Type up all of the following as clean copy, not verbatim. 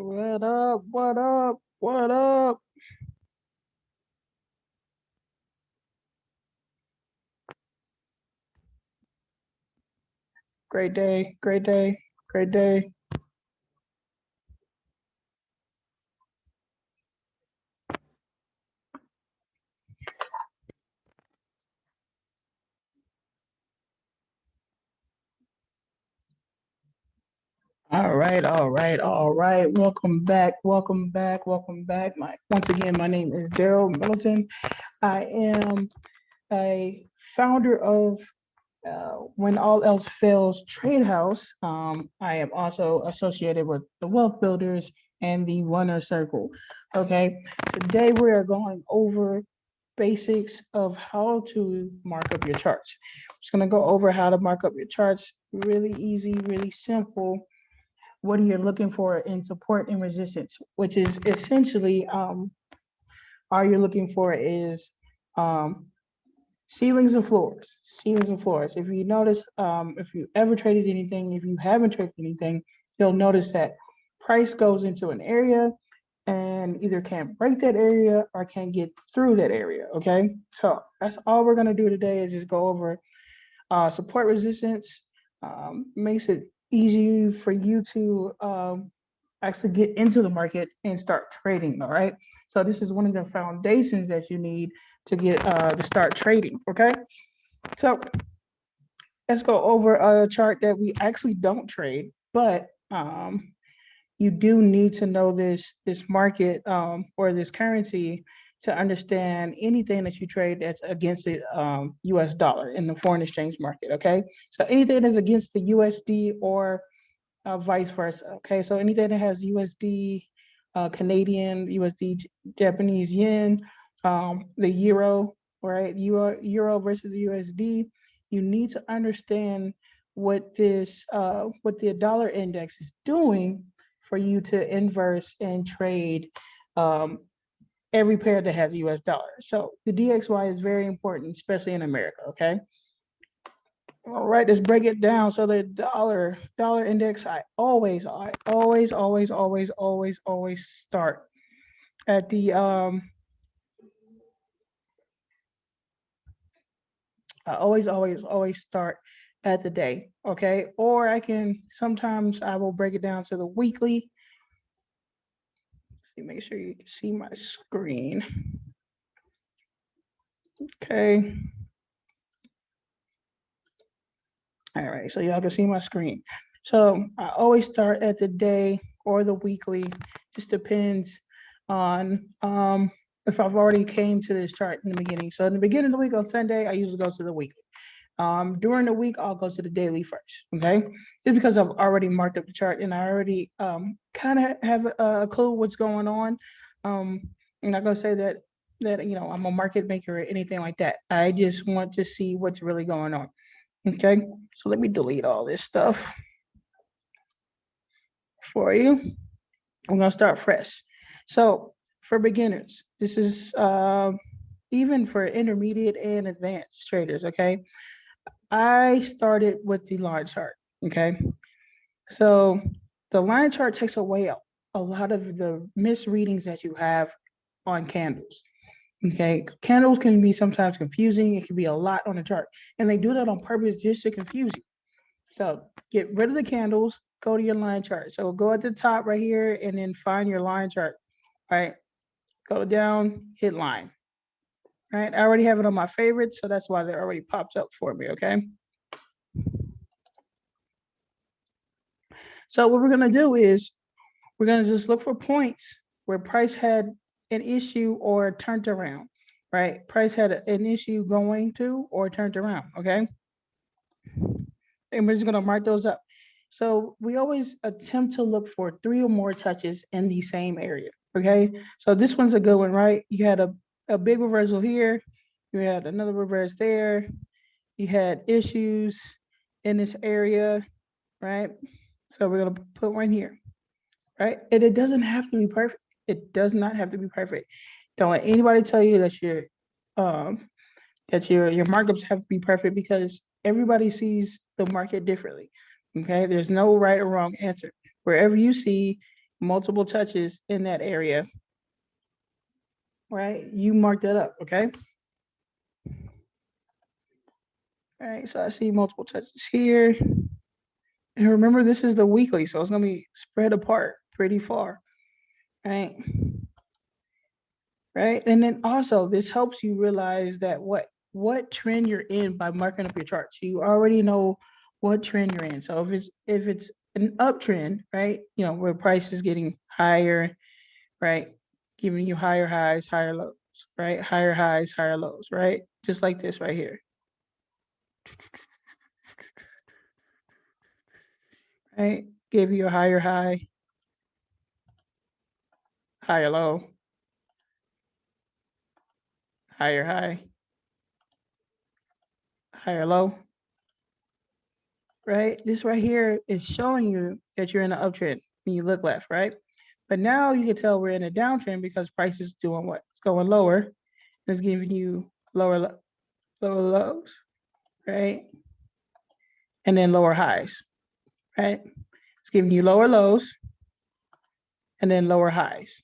What up? What up? What up? Great day, great day, great day. All right, all right, all right. Welcome back, welcome back, welcome back. Once again, my name is Daryl Middleton. I am a founder of When All Else Fails Trade House. I am also associated with the Wealth Builders and the Runner Circle. Okay, today we are going over basics of how to mark up your charts. I'm just going to go over how to mark up your charts. Really easy, really simple. What are you looking for in support and resistance, which is essentially all you're looking for is um, ceilings and floors. Ceilings and floors. If you notice, if you ever traded anything, if you haven't traded anything, you'll notice that price goes into an area and either can't break that area or can't get through that area. Okay, so that's all we're gonna do today is just go over support resistance. Makes it easy for you to actually get into the market and start trading. All right, so this is one of the foundations that you need to get to start trading. Okay, so let's go over a chart that we actually don't trade, but you do need to know this market or this currency to understand anything that you trade that's against the U.S. dollar in the foreign exchange market. Okay, so anything that's against the USD or vice versa. Okay, so anything that has USD, Canadian, USD, Japanese yen, the euro, right? Euro versus USD. You need to understand what the dollar index is doing for you to inverse and trade um, every pair that has US dollar. So the DXY is very important, especially in America. Okay. All right, let's break it down. So the dollar index, I always start at the I always start at the day. Okay. Or I can sometimes I will break it down to the weekly. Let's see, make sure you can see my screen. Okay. All right, so y'all can see my screen. So I always start at the day or the weekly. Just depends on if I've already came to this chart in the beginning. So in the beginning of the week on Sunday, I usually go to the weekly. During the week, I'll go to the daily first. Okay, just because I've already marked up the chart and I already kind of have a clue what's going on. I'm not gonna say that I'm a market maker or anything like that. I just want to see what's really going on. Okay, so let me delete all this stuff for you. I'm gonna start fresh. So for beginners, this is even for intermediate and advanced traders. Okay, I started with the line chart. Okay, so the line chart takes away a lot of the misreadings that you have on candles. Okay, candles can be sometimes confusing. It can be a lot on the chart, and they do that on purpose just to confuse you. So get rid of the candles, go to your line chart. So go at the top right here and then find your line chart. All right. Go down, hit line. All right. I already have it on my favorites, so that's why they already popped up for me. Okay. So what we're gonna do is we're gonna just look for points where price had an issue or turned around. Right. Price had an issue going to or turned around. Okay. And we're just gonna mark those up. So we always attempt to look for 3 or more touches in the same area. Okay. So this one's a good one, right? You had a big reversal here. You had another reverse there. You had issues in this area, right? So we're gonna put one here, right? And it doesn't have to be perfect. It does not have to be perfect. Don't let anybody tell you um that your markups have to be perfect because everybody sees the market differently. Okay, there's no right or wrong answer. Wherever you see multiple touches in that area, right? You mark that up, okay? All right, so I see multiple touches here. And remember, this is the weekly, so it's gonna be spread apart pretty far, right? Right, and then also this helps you realize that what trend you're in by marking up your charts. You already know what trend you're in. So if it's an uptrend, right, you know, where price is getting higher, right, giving you higher highs, higher lows, right, higher highs, higher lows, right, just like this right here, right, give you a higher high, higher low, higher high, higher low, right? This right here is showing you that you're in an uptrend when you look left, right? But now you can tell we're in a downtrend because price is doing what? It's going lower. It's giving you lower lows, right? And then lower highs, right? It's giving you lower lows and then lower highs.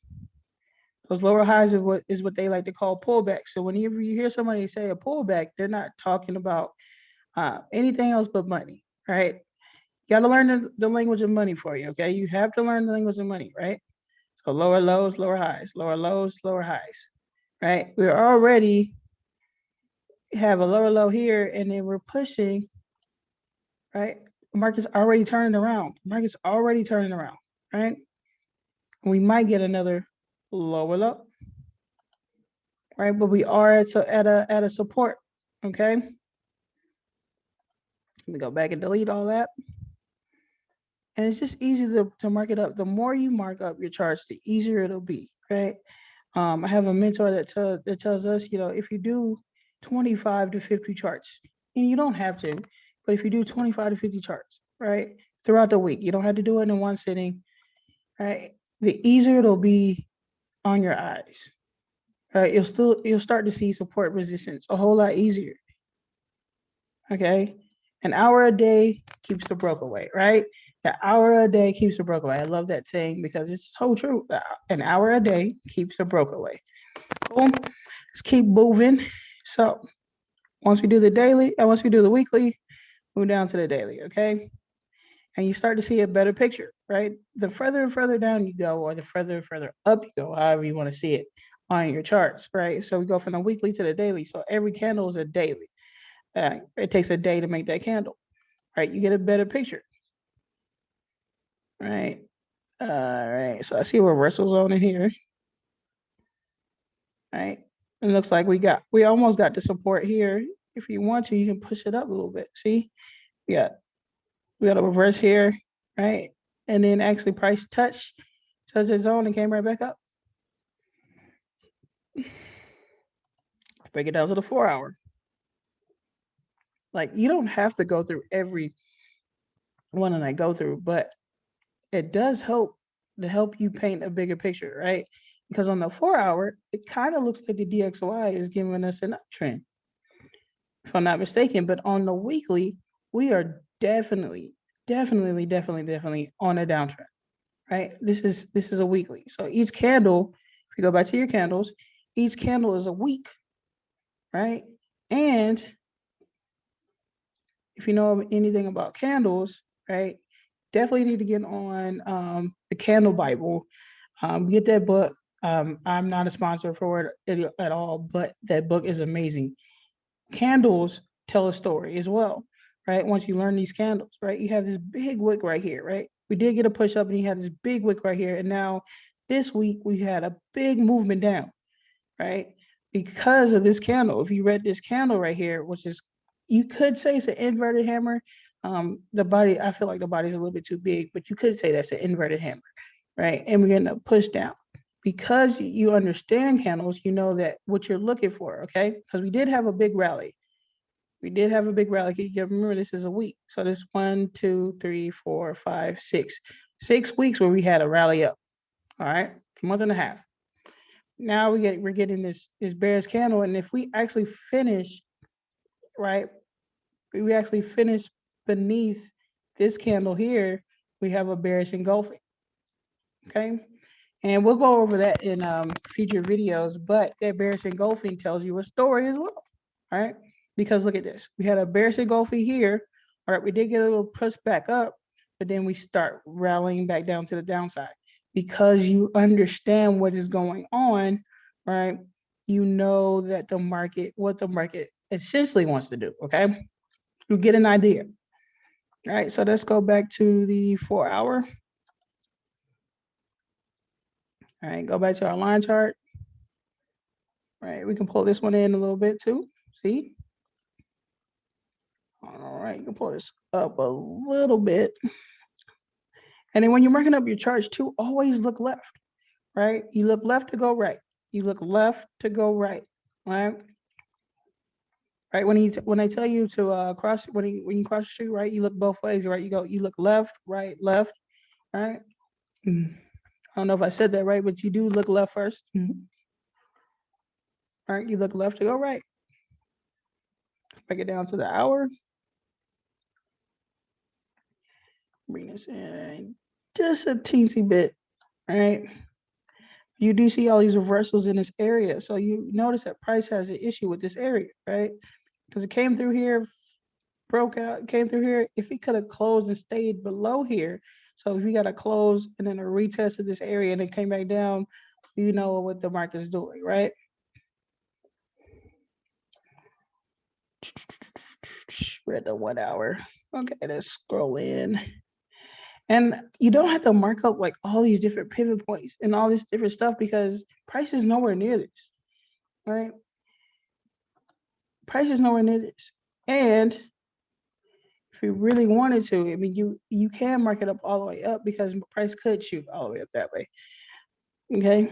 Those lower highs are what they like to call pullbacks. So whenever you hear somebody say a pullback, they're not talking about anything else but money, right? You got to learn the language of money for you, okay? You have to learn the language of money, right? So lower lows, lower highs, lower lows, lower highs, right? We're already have a lower low here, and then we're pushing, right? The market's already turning around. The market's already turning around, right? We might get another lower low, right? But we are at a support, okay? Let me go back and delete all that. And it's just easy to mark it up. The more you mark up your charts, the easier it'll be, right? I have a mentor that tells us, you know, if you do 25 to 50 charts, and you don't have to, but if you do 25 to 50 charts, right, throughout the week, you don't have to do it in one sitting, right? The easier it'll be on your eyes, right? You'll start to see support resistance a whole lot easier. Okay, an hour a day keeps the broke away, right? An hour a day keeps the broke away. I love that saying because it's so true. An hour a day keeps the broke away. Cool. Let's keep moving. So once we do the daily, and once we do the weekly, move down to the daily, okay? And you start to see a better picture, right? The further and further down you go, or the further and further up you go, however you want to see it on your charts, right? So we go from the weekly to the daily. So every candle is a daily. It takes a day to make that candle, right? You get a better picture, right? All right. So I see a reversal zone in here, right? It looks like we almost got the support here. If you want to, you can push it up a little bit. See, yeah, we got a reverse here, right? And then actually price touch its zone and came right back up. Break it down to the 4 hour. Like you don't have to go through every one that I go through, but it does help to help you paint a bigger picture, right? Because on the 4 hour, it kind of looks like the DXY is giving us an uptrend, if I'm not mistaken. But on the weekly, we are definitely on a downtrend, right? This is a weekly. So each candle, if you go back to your candles, each candle is a week, right? And if you know anything about candles, right, definitely need to get on the Candle Bible. Get that book. I'm not a sponsor for it at all, but that book is amazing. Candles tell a story as well, right? Once you learn these candles, right, you have this big wick right here, right? We did get a push up and you have this big wick right here. And now this week we had a big movement down, right? Because of this candle. If you read this candle right here, which is, you could say it's an inverted hammer. The body, I feel like the body's a little bit too big, but you could say that's an inverted hammer, right? And we're getting a push down. Because you understand candles, you know that what you're looking for, okay? Because we did have a big rally. We did have a big rally. You remember this is a week. So this 1, 2, 3, 4, 5, 6. 6 weeks where we had a rally up. All right. A month and a half. Now we're getting this bearish candle. And if we actually finish, right, we actually finish beneath this candle here, we have a bearish engulfing. okay? And we'll go over that in future videos, but that bearish engulfing tells you a story as well, all right? Because look at this. We had a bearish engulfing here, all right? We did get a little push back up, but then we start rallying back down to the downside. Because you understand what is going on, right? You know that what the market essentially wants to do, okay? You get an idea. All right, so let's go back to the 4-hour. All right, go back to our line chart. All right, we can pull this one in a little bit too. See? All right, you can pull this up a little bit. And then when you're marking up your charts too, always look left, right? You look left to go right. You look left to go right, right? Right, when I tell you to cross, when you cross the street, right, you look both ways, right? You look left, right, left, right? I don't know if I said that right, but you do look left first. All right, you look left to go right. Break it down to the hour. Bring this in just a teensy bit, right? You do see all these reversals in this area. So you notice that price has an issue with this area, right? Because it came through here, broke out, came through here. If it could have closed and stayed below here, so if we got a close and then a retest of this area and it came back down, you know what the market is doing, right? We're at the 1 hour. Okay, let's scroll in. And you don't have to mark up like all these different pivot points and all this different stuff because price is nowhere near this, right? Price is nowhere near this. And if you really wanted to, I mean, you can mark it up all the way up because price could shoot all the way up that way. Okay.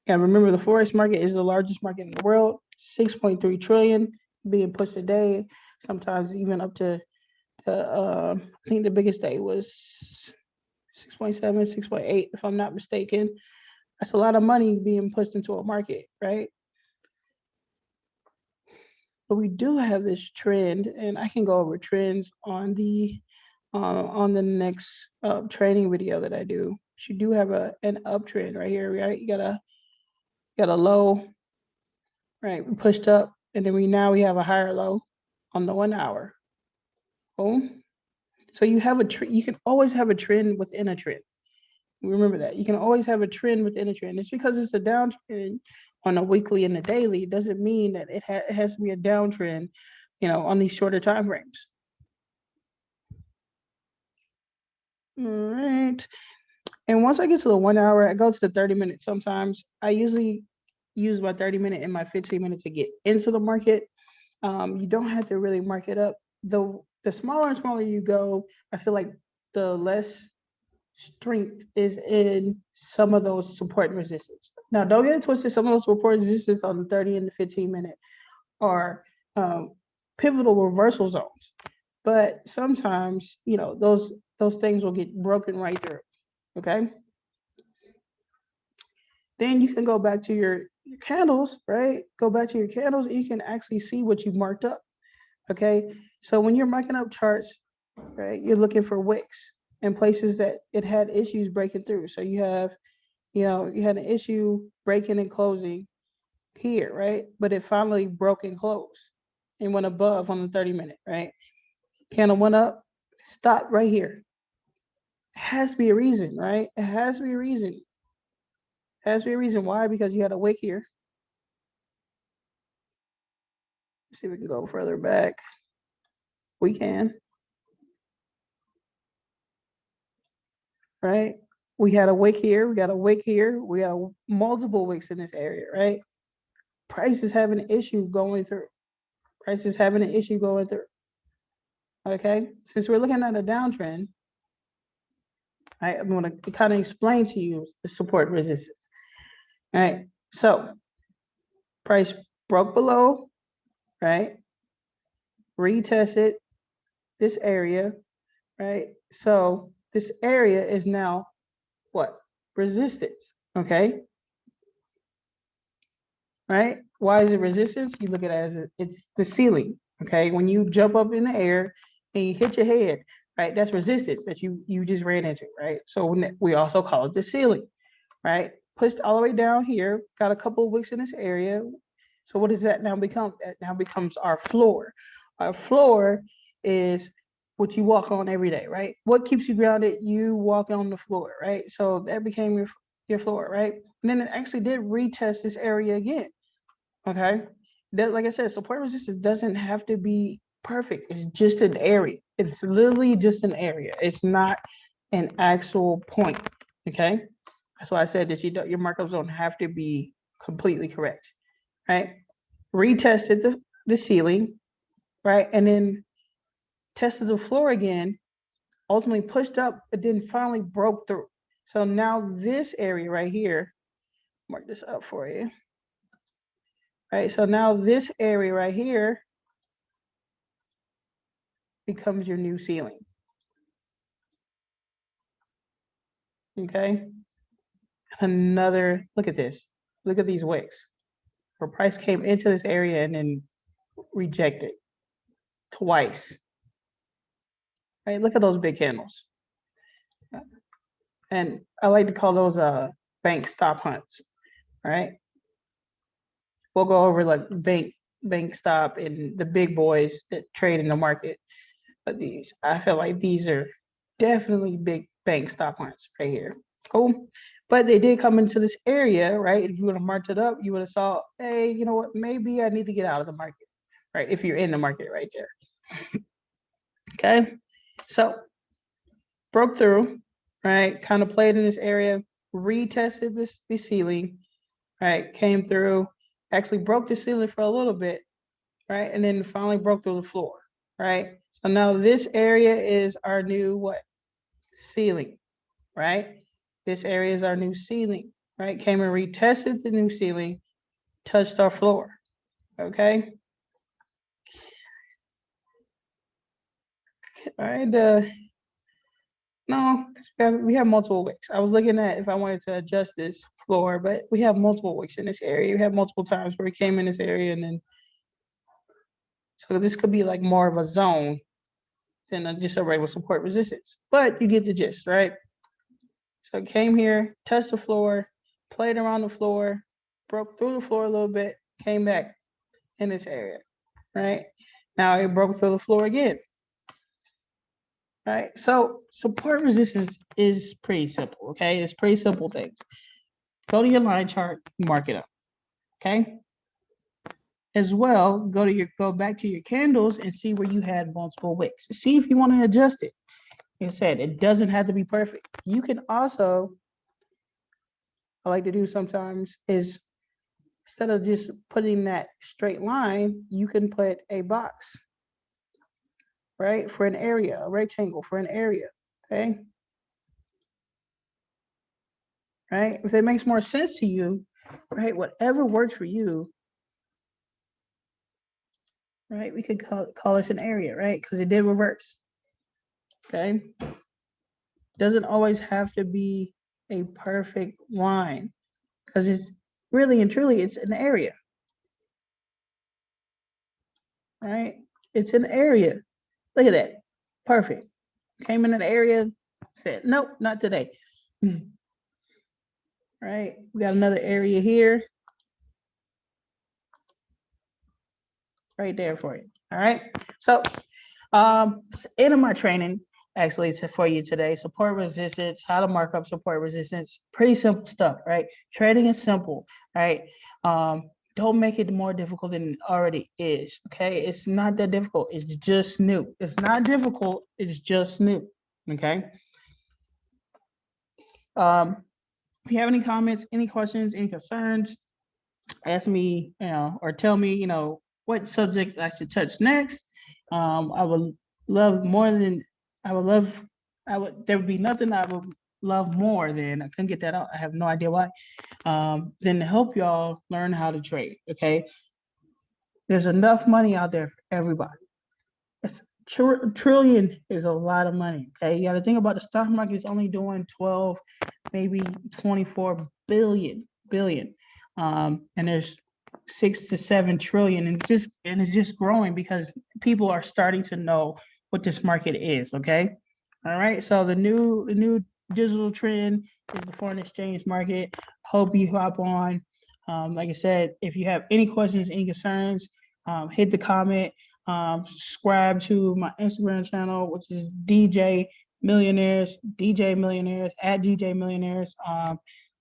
And remember, the forex market is the largest market in the world, 6.3 trillion being pushed a day, sometimes even up to, I think the biggest day was 6.7, 6.8, if I'm not mistaken. That's a lot of money being pushed into a market, right? But we do have this trend, and I can go over trends on the next training video that I do. You do have an uptrend right here, right? You got a low, right? We pushed up, and then we have a higher low on the 1 hour. Boom. So you have you can always have a trend within a trend. Remember that. You can always have a trend within a trend. It's because it's a downtrend on a weekly and a daily doesn't mean that it has to be a downtrend, on these shorter time frames. All right. And once I get to the 1 hour, I go to the 30 minutes. Sometimes I usually use my 30 minute and my 15 minute to get into the market. You don't have to really mark it up. The smaller and smaller you go, I feel like the less strength is in some of those support and resistance. Now, don't get it twisted. Some of those support and resistance on the 30 and the 15 minute are pivotal reversal zones. But sometimes, those things will get broken right through. Okay. Then you can go back to your candles, right? Go back to your candles and you can actually see what you marked up. Okay. So when you're marking up charts, right, you're looking for wicks in places that it had issues breaking through. So you had an issue breaking and closing here, right? But it finally broke and closed and went above on the 30 minute, right? Candle went up, stopped right here. It has to be a reason, right? It has to be a reason. It has to be a reason. Why? Because you had a wick here. Let's see if we can go further back. We can. Right? We had a wick here. We got a wick here. We got multiple wicks in this area, right? Price is having an issue going through. Price is having an issue going through. Okay? Since we're looking at a downtrend, I'm going to kind of explain to you the support and resistance. All right? So, price broke below, right? Retested this area, right? So, this area is now what? Resistance, okay? Right? Why is it resistance? You look at it as it's the ceiling, okay? When you jump up in the air and you hit your head, right? That's resistance that you just ran into, right? So we also call it the ceiling, right? Pushed all the way down here, got a couple of wicks in this area. So what does that now become? That now becomes our floor. Our floor is what you walk on every day, right? What keeps you grounded? You walk on the floor, right? So that became your floor, right? And then it actually did retest this area again. Okay. That, like I said, support resistance doesn't have to be perfect. It's just an area. It's literally just an area. It's not an actual point. Okay. That's why I said that your markups don't have to be completely correct. Right. Retested the ceiling, right? And then tested the floor again, ultimately pushed up, but then finally broke through. So now this area right here, mark this up for you. Right. So now this area right here becomes your new ceiling. Okay. Another look at this. Look at these wicks. Where price came into this area and then rejected twice. Right. Look at those big candles. And I like to call those bank stop hunts. Right. We'll go over like bank stop and the big boys that trade in the market. But these, I feel like these are definitely big bank stop hunts right here. Cool. But they did come into this area, right? If you would have marked it up, you would have saw, hey, you know what? Maybe I need to get out of the market, right? If you're in the market right there. Okay. So broke through, right? Kind of played in this area, retested the ceiling, right? Came through, actually broke the ceiling for a little bit, right? And then finally broke through the floor, right? So now this area is our new what? Ceiling, right? This area is our new ceiling, right? Came and retested the new ceiling, touched our floor, okay? All right, no, we have multiple wicks. I was looking at if I wanted to adjust this floor, but we have multiple wicks in this area. We have multiple times where we came in this area and then, so this could be like more of a zone than just a regular support resistance, but you get the gist, right? So it came here, touched the floor, played around the floor, broke through the floor a little bit, came back in this area, right? Now it broke through the floor again, right? So support resistance is pretty simple, okay? It's pretty simple things. Go to your line chart, mark it up, okay? As well, go back to your candles and see where you had multiple wicks. See if you want to adjust it. Like I said, it doesn't have to be perfect. You can also, I like to do sometimes is instead of just putting that straight line, you can put a box, right? For an area, a rectangle for an area, okay? Right? If it makes more sense to you, right? Whatever works for you, right? We could call this an area, right? Because it did reverse, okay? Doesn't always have to be a perfect line because it's really and truly, it's an area, right? It's an area. Look at that. Perfect. Came in an area, said, nope, not today. Right. We got another area here. Right there for you. All right. So end of my training actually for you today. Support resistance, how to mark up support resistance. Pretty simple stuff, right? Trading is simple, right? Don't make it more difficult than it already is. Okay. It's not that difficult. It's just new. It's not difficult. It's just new. Okay. If you have any comments, any questions, any concerns, ask me, or tell me, what subject I should touch next. I would love more than I would love. There would be nothing I would love more than I couldn't get that out. I have no idea why. Than to help y'all learn how to trade. Okay, there's enough money out there for everybody. It's trillion is a lot of money. Okay, you got to think about the stock market is only doing 12, maybe 24 billion, and there's 6 to 7 trillion, and it's just growing because people are starting to know what this market is. Okay, All right. So the new digital trend is the foreign exchange market. Hope you hop on. Like I said, if you have any questions, any concerns, hit the comment. Subscribe to my Instagram channel, which is DJ Millionaires at DJ Millionaires.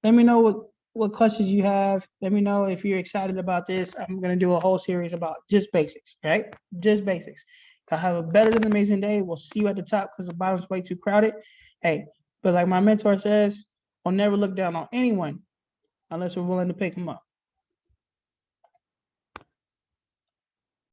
Let me know what questions you have. Let me know if you're excited about this. I'm gonna do a whole series about just basics, right? Just basics. Have a better than amazing day. We'll see you at the top because the bottom's way too crowded. Hey, but like my mentor says, I'll never look down on anyone unless we're willing to pick them up.